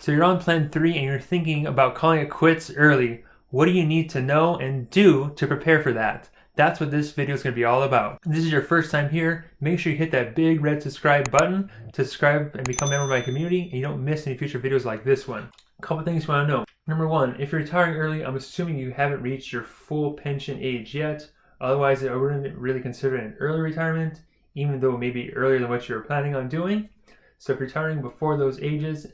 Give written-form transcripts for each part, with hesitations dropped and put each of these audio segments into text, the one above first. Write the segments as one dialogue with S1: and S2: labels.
S1: So you're on plan 3 and you're thinking about calling it quits early. What do you need to know and do to prepare for that? That's what this video is going to be all about. If this is your first time here, make sure you hit that big red subscribe button to subscribe and become a member of my community, and you don't miss any future videos like this one. A couple things you want to know. Number one, if you're retiring early, I'm assuming you haven't reached your full pension age yet. Otherwise, I wouldn't really consider it an early retirement, even though it may be earlier than what you were planning on doing. So if you're retiring before those ages,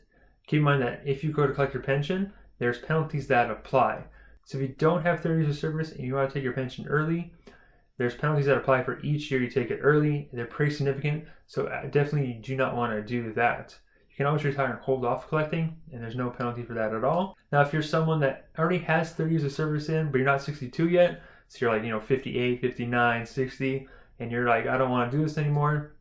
S1: keep in mind that if you go to collect your pension, there's penalties that apply. So if you don't have 30 years of service and you want to take your pension early, there's penalties that apply for each year you take it early. They're pretty significant, so definitely you do not want to do that. You can always retire and hold off collecting, and there's no penalty for that at all. Now, if you're someone that already has 30 years of service in, but you're not 62 yet, so you're like, 58, 59, 60, and you're like, I don't want to do this anymore,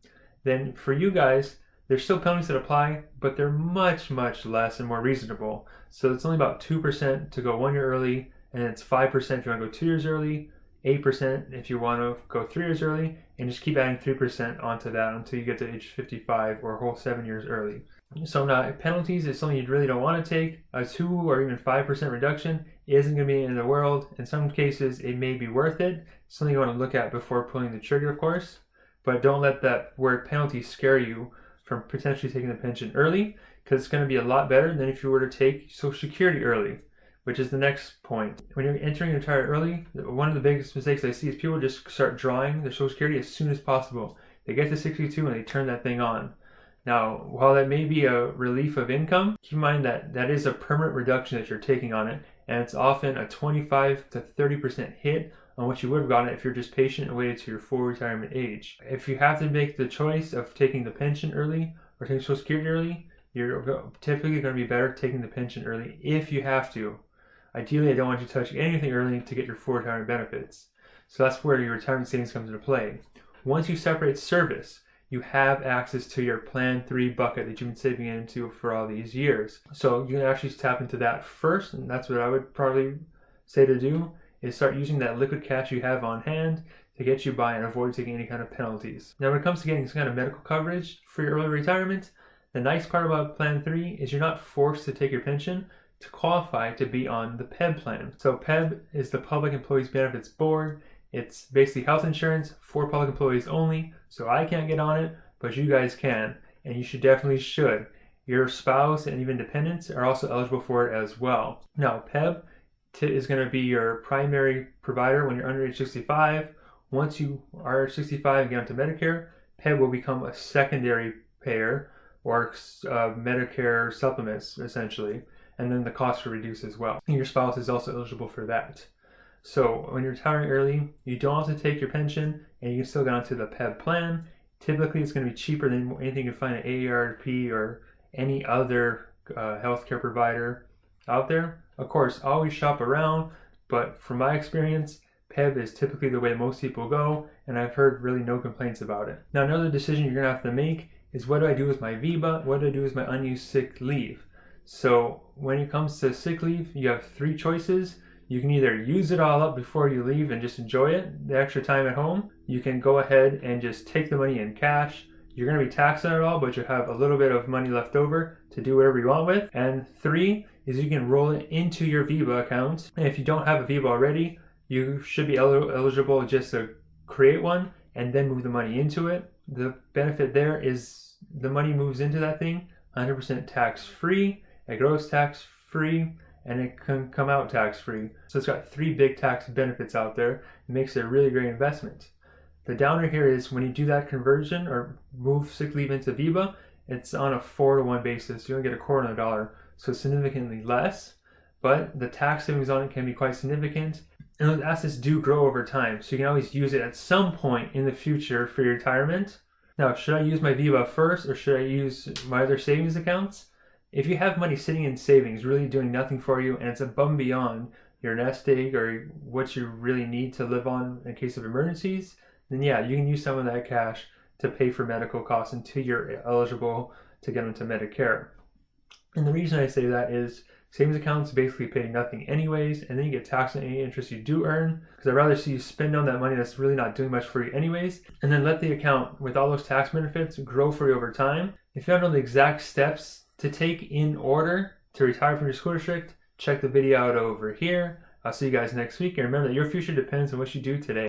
S1: then for you guys, there's still penalties that apply, but they're much, much less and more reasonable. So it's only about 2% to go 1 year early, and it's 5% if you want to go 2 years early, 8% if you want to go 3 years early, and just keep adding 3% onto that until you get to age 55 or a whole 7 years early. So now penalties is something you really don't want to take. A 2 or even 5% reduction isn't going to be in the world. In some cases, it may be worth it. Something you want to look at before pulling the trigger, of course. But don't let that word penalty scare you from potentially taking the pension early, because it's going to be a lot better than if you were to take Social Security early, which is the next point. When you're entering retirement early, one of the biggest mistakes I see is people just start drawing their Social Security as soon as possible. They get to 62 and they turn that thing on. Now, while that may be a relief of income, keep in mind that that is a permanent reduction that you're taking on it, and it's often a 25 to 30% hit on what you would have gotten if you're just patient and waited to your full retirement age. If you have to make the choice of taking the pension early or taking Social Security early, you're typically going to be better taking the pension early if you have to. Ideally, I don't want you to touch anything early to get your full retirement benefits. So that's where your retirement savings comes into play. Once you separate service, you have access to your Plan 3 bucket that you've been saving into for all these years. So you can actually tap into that first, and that's what I would probably say to do, is start using that liquid cash you have on hand to get you by and avoid taking any kind of penalties. Now, when it comes to getting some kind of medical coverage for your early retirement, the nice part about Plan 3 is you're not forced to take your pension to qualify to be on the PEB plan. So PEB is the Public Employees Benefits Board. It's basically health insurance for public employees only, so I can't get on it, but you guys can, and you should. Your spouse and even dependents are also eligible for it as well. Now, PEB is going to be your primary provider when you're under age 65. Once you are 65 and get onto Medicare, PEB will become a secondary payer, or Medicare supplements, essentially. And then the cost will reduce as well. And your spouse is also eligible for that. So when you're retiring early, you don't have to take your pension, and you can still get onto the PEB plan. Typically, it's going to be cheaper than anything you can find at AARP or any other healthcare provider out there. Of course, always shop around, but from my experience, PEB is typically the way most people go, and I've heard really no complaints about it. Now, another decision you're going to have to make is, what do I do with my VEBA? What do I do with my unused sick leave? So when it comes to sick leave, you have 3 choices. You can either use it all up before you leave and just enjoy it, the extra time at home. You can go ahead and just take the money in cash. You're going to be taxed on it all, but you have a little bit of money left over to do whatever you want with. And 3 is you can roll it into your VEBA account. And if you don't have a VEBA already, you should be eligible just to create one and then move the money into it. The benefit there is the money moves into that thing 100% tax-free. It grows tax-free, and it can come out tax-free. So it's got 3 big tax benefits out there. It makes it a really great investment. The downer here is when you do that conversion or move sick leave into VEBA, it's on a 4-to-1 basis. You don't get a quarter on the dollar, so significantly less. But the tax savings on it can be quite significant. And those assets do grow over time, so you can always use it at some point in the future for your retirement. Now, should I use my VEBA first, or should I use my other savings accounts? If you have money sitting in savings, really doing nothing for you, and it's above and beyond your nest egg or what you really need to live on in case of emergencies, then yeah, you can use some of that cash to pay for medical costs until you're eligible to get into Medicare. And the reason I say that is savings accounts basically pay nothing anyways, and then you get taxed on any interest you do earn, because I'd rather see you spend on that money that's really not doing much for you anyways, and then let the account with all those tax benefits grow for you over time. If you don't know the exact steps to take in order to retire from your school district, check the video out over here. I'll see you guys next week, and remember that your future depends on what you do today.